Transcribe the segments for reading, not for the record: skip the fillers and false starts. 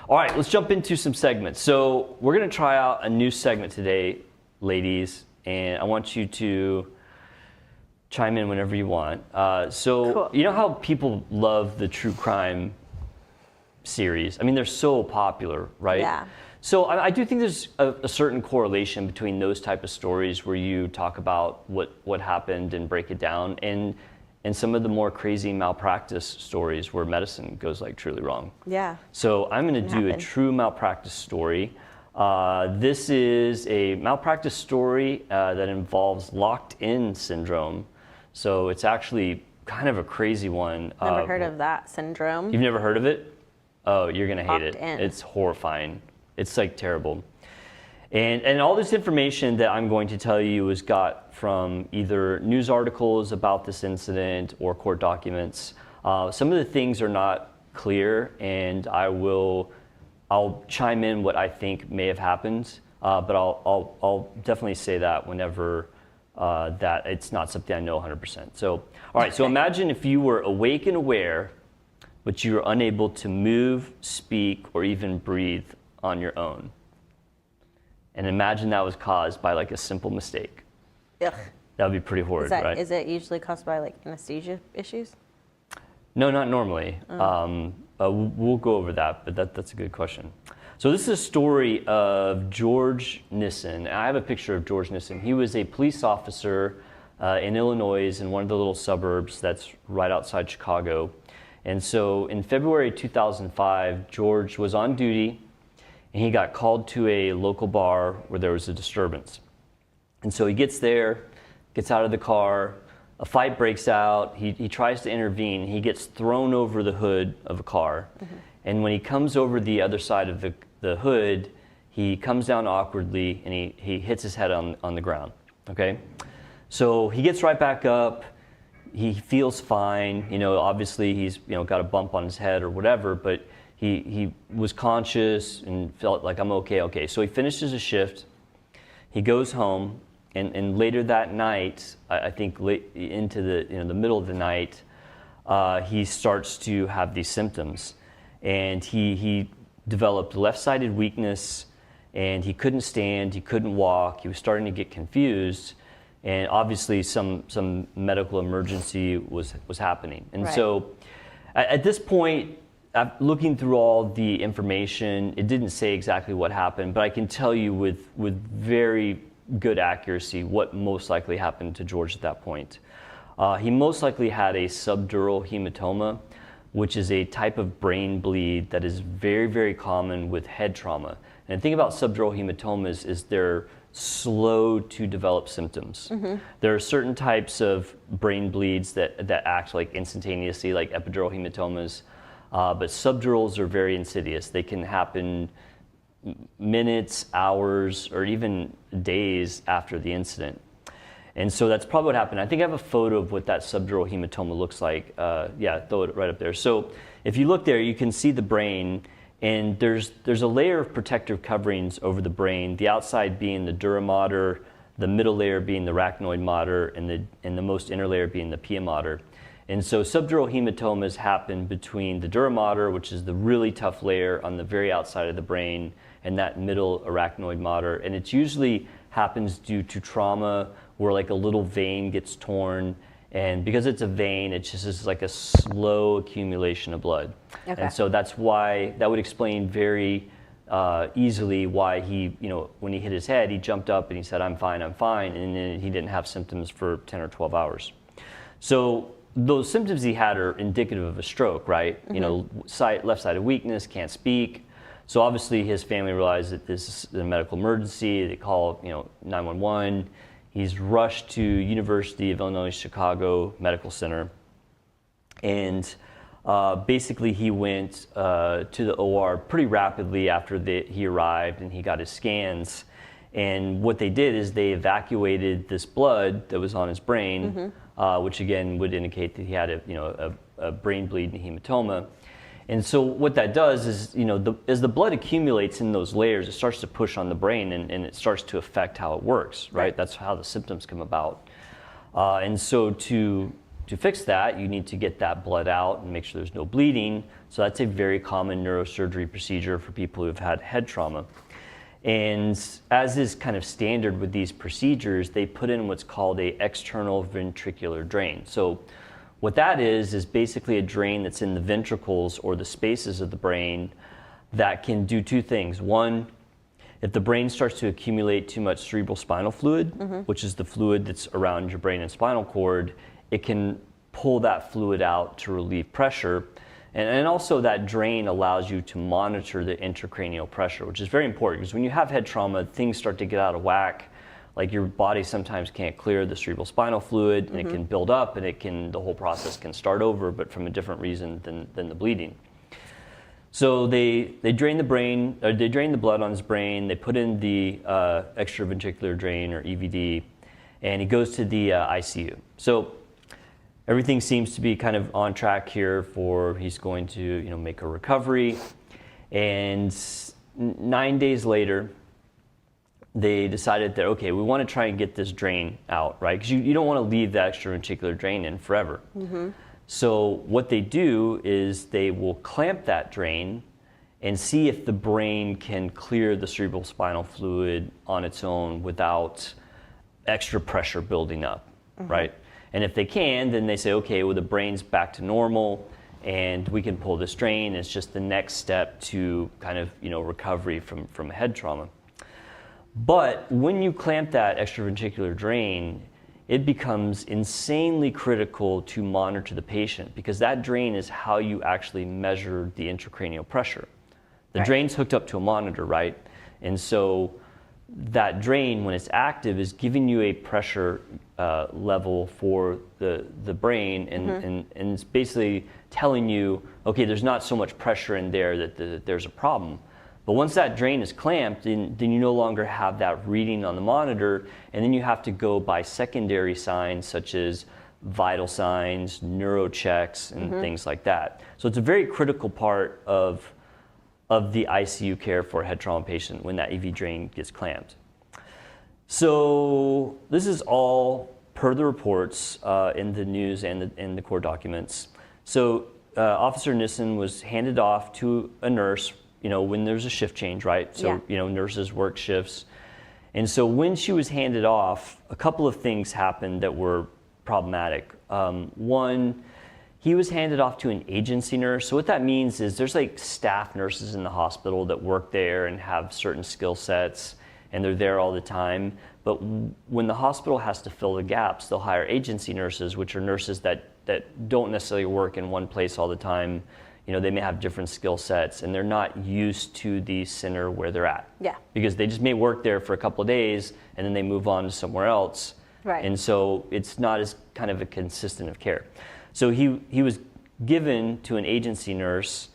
All right, let's jump into some segments. So we're going to try out a new segment today, ladies, and I want you to chime in whenever you want. Cool. You know how people love the true crime series? I mean, they're so popular, right? Yeah. So I do think there's a certain correlation between those type of stories where you talk about what happened and break it down, and some of the more crazy malpractice stories where medicine goes like truly wrong. Yeah. So I'm going to do a happen. true malpractice story. This is a malpractice story that involves locked-in syndrome. So it's actually kind of a crazy one. Never heard of that syndrome. You've never heard of it? Oh, you're going to hate it. Locked-in. It's horrifying. It's like terrible. And all this information that I'm going to tell you was got from either news articles about this incident or court documents. Some of the things are not clear, and I'll chime in what I think may have happened, but I'll definitely say that whenever that it's not something I know 100%. So, all right, so imagine if you were awake and aware, but you were unable to move, speak, or even breathe on your own. And imagine that was caused by like a simple mistake. Ugh. That would be pretty horrid, right? Is it usually caused by like anesthesia issues? No, not normally. We'll go over that, but that's a good question. So this is a story of George Nissen. I have a picture of George Nissen. He was a police officer in Illinois in one of the little suburbs that's right outside Chicago. And so in February 2005, George was on duty, and he got called to a local bar where there was a disturbance. And so he gets there, gets out of the car, a fight breaks out, he tries to intervene, he gets thrown over the hood of a car. Mm-hmm. And when he comes over the other side of the hood, he comes down awkwardly and he hits his head on the ground, okay? So he gets right back up, he feels fine, obviously he's got a bump on his head or whatever, but he was conscious and felt like I'm okay. So he finishes his shift, he goes home, and later that night, I think late into the middle of the night, he starts to have these symptoms, and he developed left-sided weakness, and he couldn't stand, he couldn't walk, he was starting to get confused, and obviously some medical emergency was happening. And right. So at this point, looking through all the information, it didn't say exactly what happened, but I can tell you with very good accuracy what most likely happened to George at that point. He most likely had a subdural hematoma, which is a type of brain bleed that is very, very common with head trauma. And the thing about subdural hematomas is they're slow to develop symptoms. Mm-hmm. There are certain types of brain bleeds that act like instantaneously, like epidural hematomas. But subdurals are very insidious. They can happen minutes, hours, or even days after the incident. And so that's probably what happened. I think I have a photo of what that subdural hematoma looks like. Yeah, throw it right up there. So if you look there, you can see the brain, and there's a layer of protective coverings over the brain, the outside being the dura mater, the middle layer being the arachnoid mater, and the most inner layer being the pia mater. And so subdural hematomas happen between the dura mater, which is the really tough layer on the very outside of the brain, and that middle arachnoid mater. And it usually happens due to trauma where like a little vein gets torn. And because it's a vein, it just is like a slow accumulation of blood. Okay. And so that's why, that would explain very easily why he, when he hit his head, he jumped up and he said, I'm fine. And then he didn't have symptoms for 10 or 12 hours. So those symptoms he had are indicative of a stroke, right? Mm-hmm. Left-sided weakness, can't speak. So obviously his family realized that this is a medical emergency. They call, 911. He's rushed to University of Illinois Chicago Medical Center. And basically he went to the OR pretty rapidly after he arrived, and he got his scans. And what they did is they evacuated this blood that was on his brain, mm-hmm. Which again would indicate that he had a brain bleed and hematoma. And so what that does is, as the blood accumulates in those layers, it starts to push on the brain, and it starts to affect how it works, right? That's how the symptoms come about. And so to to fix that, you need to get that blood out and make sure there's no bleeding. So that's a very common neurosurgery procedure for people who have had head trauma. And as is kind of standard with these procedures, they put in what's called a external ventricular drain. So what that is basically a drain that's in the ventricles or the spaces of the brain that can do two things. One, if the brain starts to accumulate too much cerebral spinal fluid, which is the fluid that's around your brain and spinal cord, it can pull that fluid out to relieve pressure. And also that drain allows you to monitor the intracranial pressure, which is very important because when you have head trauma, things start to get out of whack. Like your body sometimes can't clear the cerebral spinal fluid, and it can build up, and the whole process can start over, but from a different reason than the bleeding. So they drain the brain, or they drain the blood on his brain. They put in the extraventricular drain, or EVD, and he goes to the ICU. So everything seems to be kind of on track here for he's going to make a recovery. And 9 days later, they decided that, okay, we want to try and get this drain out, right? Because you don't want to leave that extraventricular drain in forever. So what they do is they will clamp that drain and see if the brain can clear the cerebral spinal fluid on its own without extra pressure building up, right? And if they can, then they say, okay, well, the brain's back to normal and we can pull this drain. It's just the next step to kind of, recovery from a head trauma. But when you clamp that extraventricular drain, it becomes insanely critical to monitor the patient because that drain is how you actually measure the intracranial pressure. The drain's hooked up to a monitor, right? And so that drain, when it's active, is giving you a pressure level for the brain, and it's basically telling you, okay, there's not so much pressure in there that there's a problem. But once that drain is clamped, then you no longer have that reading on the monitor, and then you have to go by secondary signs such as vital signs, neurochecks, and things like that. So it's a very critical part of the ICU care for a head trauma patient when that EV drain gets clamped. So this is all per the reports in the news and in the court documents. So Officer Nissen was handed off to a nurse, when there's a shift change, right? So, nurses work shifts. And so when she was handed off, a couple of things happened that were problematic. One, he was handed off to an agency nurse. So what that means is there's like staff nurses in the hospital that work there and have certain skill sets, and they're there all the time. But when the hospital has to fill the gaps, they'll hire agency nurses, which are nurses that don't necessarily work in one place all the time. They may have different skill sets, and they're not used to the center where they're at. Yeah. Because they just may work there for a couple of days, and then they move on to somewhere else. Right. And so it's not as kind of a consistent of care. So he was given to an agency nurse,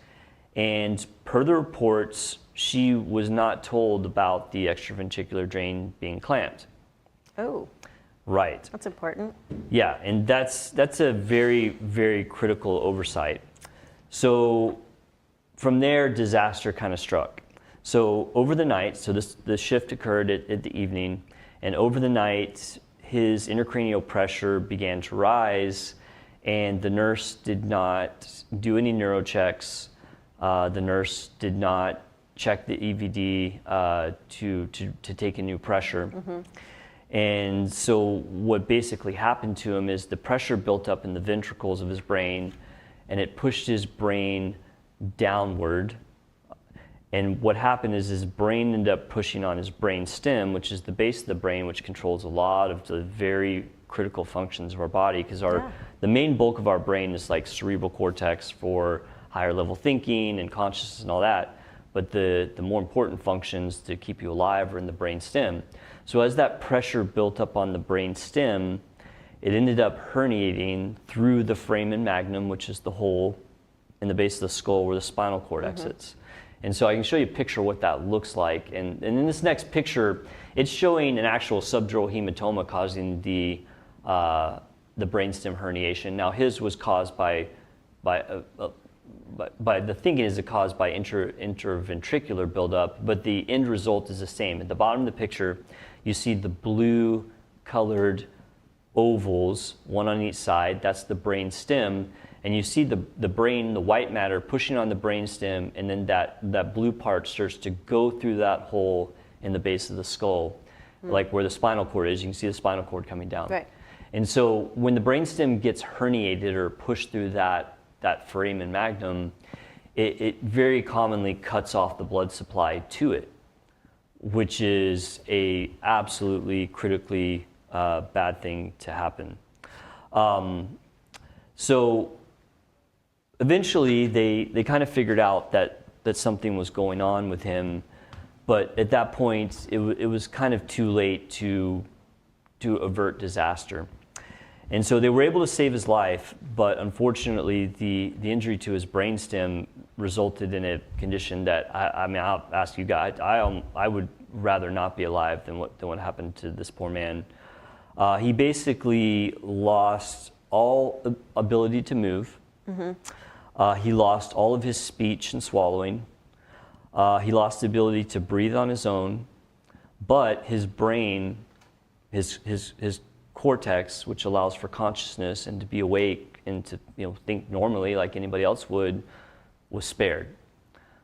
and per the reports, she was not told about the extraventricular drain being clamped. Oh. Right. That's important. Yeah, and that's a very, very critical oversight. So from there, disaster kind of struck. So over the night, the shift occurred at the evening, and over the night, his intracranial pressure began to rise, and the nurse did not do any neurochecks. The nurse did not check the EVD to take a new pressure. And so what basically happened to him is the pressure built up in the ventricles of his brain, and it pushed his brain downward. And what happened is his brain ended up pushing on his brain stem, which is the base of the brain, which controls a lot of the very critical functions of our body, because the main bulk of our brain is like cerebral cortex for higher level thinking and consciousness and all that. But the more important functions to keep you alive are in the brain stem. So as that pressure built up on the brain stem, it ended up herniating through the foramen magnum, which is the hole in the base of the skull where the spinal cord exits. And so I can show you a picture of what that looks like. And in this next picture, it's showing an actual subdural hematoma causing the brainstem herniation. Now his was caused by the thinking is it caused by interventricular buildup, but the end result is the same. At the bottom of the picture, you see the blue colored ovals, one on each side. That's the brain stem. And you see the brain, the white matter pushing on the brain stem, and then that blue part starts to go through that hole in the base of the skull, like where the spinal cord is. You can see the spinal cord coming down. Right. And so when the brainstem gets herniated or pushed through that foramen magnum, it very commonly cuts off the blood supply to it, which is a absolutely critically bad thing to happen. So eventually they kind of figured out that something was going on with him, but at that point it was kind of too late to avert disaster. And so they were able to save his life, but unfortunately the injury to his brainstem resulted in a condition that I mean, I'll ask you guys, I would rather not be alive than what happened to this poor man. He basically lost all ability to move. He lost all of his speech and swallowing. He lost the ability to breathe on his own, but his brain, his cortex, which allows for consciousness and to be awake and to think normally like anybody else would, was spared.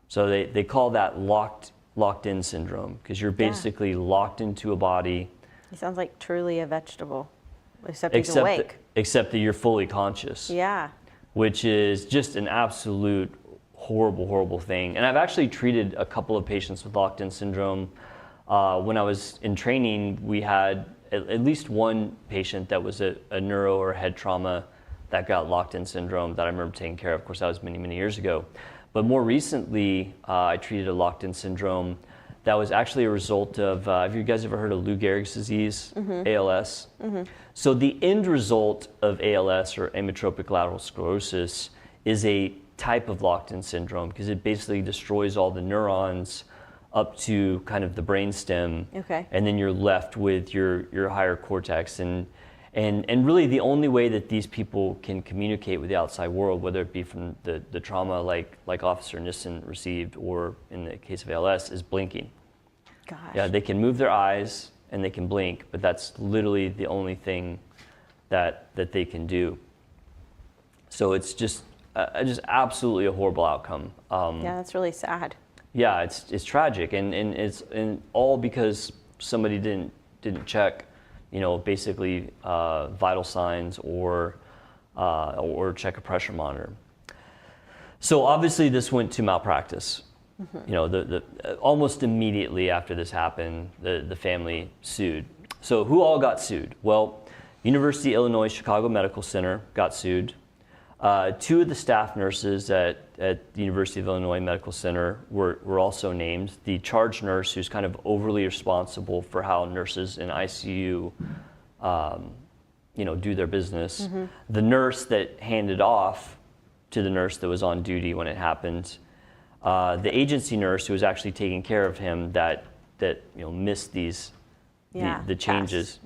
So they call that locked in syndrome, because you're basically locked into a body. He sounds like truly a vegetable, except he's awake. Except that you're fully conscious. Yeah. Which is just an absolute horrible thing. And I've actually treated a couple of patients with locked-in syndrome. When I was in training, we had at least one patient that was a neuro or head trauma that got locked-in syndrome that I remember taking care of. Of course, that was many years ago. But more recently, I treated a locked-in syndrome that was actually a result of, have you guys ever heard of Lou Gehrig's disease, ALS? So the end result of ALS, or amyotrophic lateral sclerosis, is a type of locked-in syndrome, because it basically destroys all the neurons up to kind of the brainstem, and then you're left with your higher cortex. And really the only way that these people can communicate with the outside world, whether it be from the trauma like Officer Nissen received, or in the case of ALS, is blinking. Gosh. Yeah, they can move their eyes and they can blink, but that's literally the only thing that they can do. So it's just absolutely a horrible outcome. Yeah, that's really sad. Yeah, it's tragic, and it's all because somebody didn't check, basically vital signs or check a pressure monitor. So obviously this went to malpractice. Almost immediately after this happened, the family sued. So who all got sued? Well, University of Illinois Chicago Medical Center got sued. Two of the staff nurses at the University of Illinois Medical Center were also named. The charge nurse, who's kind of overly responsible for how nurses in ICU, do their business. The nurse that handed off to the nurse that was on duty when it happened. The agency nurse who was actually taking care of him that missed the changes.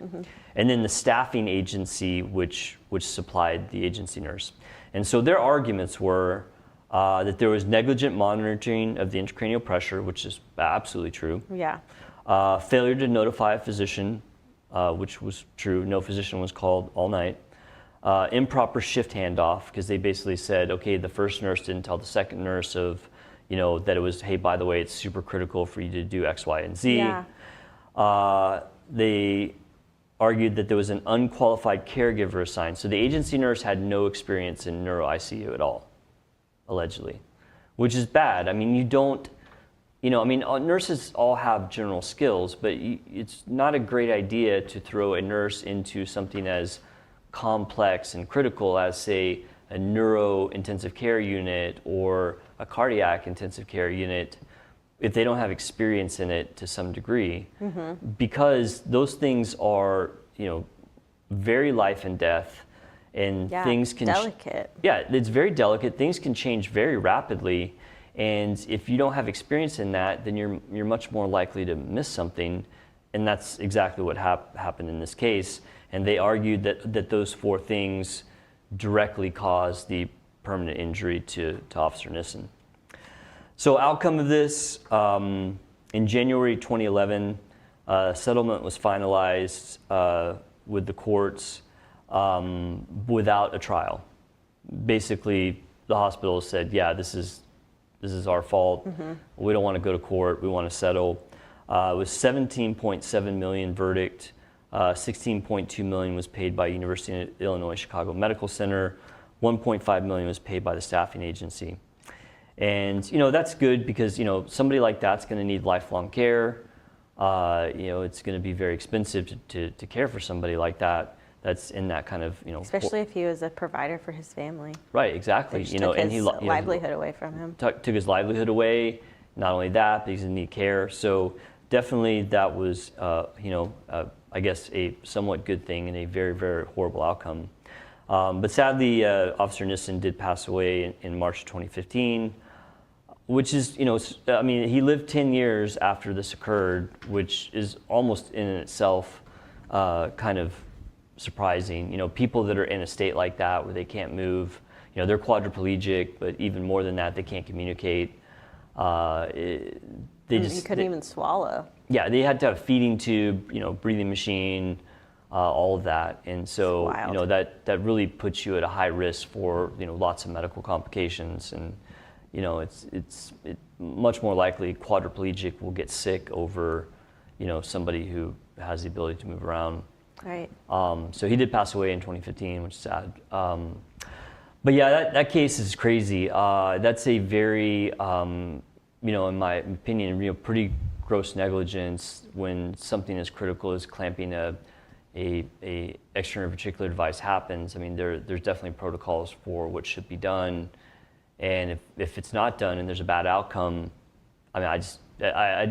And then the staffing agency which supplied the agency nurse. And so their arguments were that there was negligent monitoring of the intracranial pressure, which is absolutely true. Yeah. Failure to notify a physician, which was true. No physician was called all night. Improper shift handoff, because they basically said, okay, the first nurse didn't tell the second nurse that it was, hey, by the way, it's super critical for you to do X, Y, and Z. Yeah. They argued that there was an unqualified caregiver assigned. So the agency nurse had no experience in neuro ICU at all, allegedly, which is bad. I mean, nurses all have general skills, but it's not a great idea to throw a nurse into something as complex and critical as, say, a neuro intensive care unit or a cardiac intensive care unit if they don't have experience in it to some degree, because those things are, very life and death, and things can delicate. It's very delicate. Things can change very rapidly, and if you don't have experience in that, then you're much more likely to miss something, and that's exactly what happened in this case. And they argued that those four things directly caused the permanent injury to Officer Nissen. So outcome of this, in January 2011, settlement was finalized with the courts. without a trial. Basically, the hospital said, yeah, this is our fault. We don't want to go to court. We want to settle. It was $17.7 million verdict. $16.2 million was paid by University of Illinois Chicago Medical Center. $1.5 million was paid by the staffing agency. And that's good because somebody like that's going to need lifelong care. It's going to be very expensive to care for somebody like that. That's in that kind of especially if he was a provider for his family. Right, exactly. Took his livelihood away from him. Took his livelihood away. Not only that, but he's going to need care. So definitely that was I guess a somewhat good thing and a very, very horrible outcome. But sadly, Officer Nissen did pass away in March of 2015, which is, he lived 10 years after this occurred, which is almost in itself kind of surprising. People that are in a state like that where they can't move, they're quadriplegic, but even more than that, they can't communicate. He couldn't even swallow. Yeah, they had to have a feeding tube, breathing machine, all of that. And so, that really puts you at a high risk for, lots of medical complications. And, it's much more likely quadriplegic will get sick over, somebody who has the ability to move around. Right. So he did pass away in 2015, which is sad. But yeah, that case is crazy. That's a very, in my opinion, pretty gross negligence when something as critical as clamping a extraventricular device happens. I mean, there's definitely protocols for what should be done, and if it's not done and there's a bad outcome, I mean,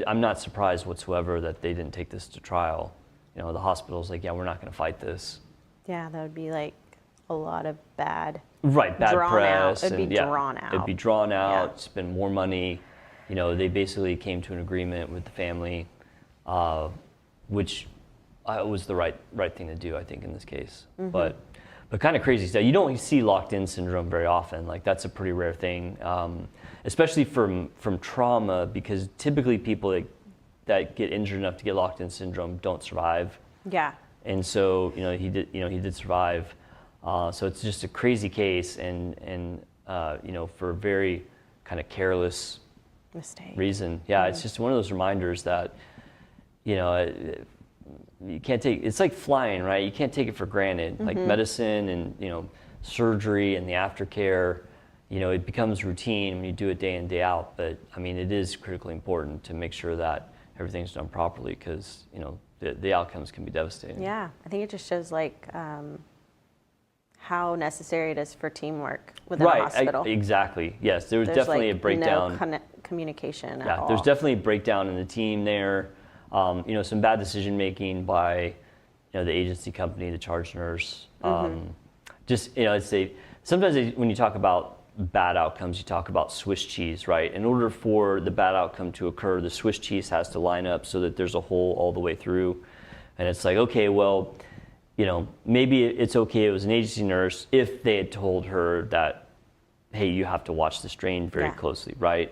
I'm not surprised whatsoever that they didn't take this to trial. The hospital's like, yeah, we're not going to fight this. Yeah, that would be like a lot of bad. Right, bad press. It'd be drawn out. It'd be drawn out. Spend more money. They basically came to an agreement with the family, which was the right thing to do, I think, in this case. But kind of crazy stuff. You don't see locked-in syndrome very often. Like, that's a pretty rare thing, especially from trauma, because typically people that get injured enough to get locked-in syndrome don't survive. Yeah. And so, he did survive. So it's just a crazy case, and for a very kind of careless mistake reason. Yeah, it's just one of those reminders that, you can't take, it's like flying, right? You can't take it for granted. Like medicine and, surgery and the aftercare, it becomes routine when you do it day in, day out. But I mean, it is critically important to make sure that everything's done properly because, the outcomes can be devastating. Yeah, I think it just shows like how necessary it is for teamwork within a hospital. Exactly. Yes, there's definitely a breakdown. No communication at all. There's definitely a breakdown in the team there. Some bad decision making by, the agency company, the charge nurse. Sometimes when you talk about bad outcomes, you talk about Swiss cheese, right? In order for the bad outcome to occur, the Swiss cheese has to line up so that there's a hole all the way through. And it's like, okay, well, maybe it's okay, it was an agency nurse if they had told her that, hey, you have to watch this drain very closely, right?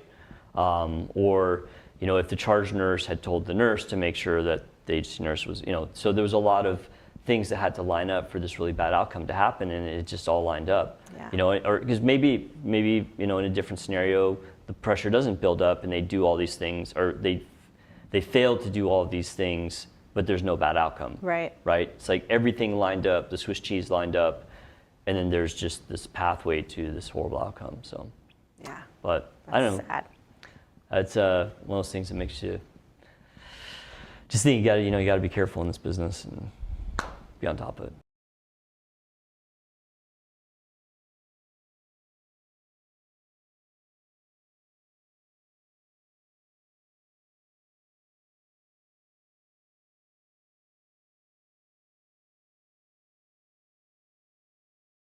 Or, if the charge nurse had told the nurse to make sure that the agency nurse was, so there was a lot of things that had to line up for this really bad outcome to happen, and it just all lined up. Yeah. Or because maybe in a different scenario, the pressure doesn't build up and they do all these things, or they fail to do all of these things, but there's no bad outcome. Right. Right? It's like everything lined up, the Swiss cheese lined up, and then there's just this pathway to this horrible outcome. So, yeah. But that's I don't know. Sad. It's one of those things that makes you just think you got to be careful in this business and be on top of it.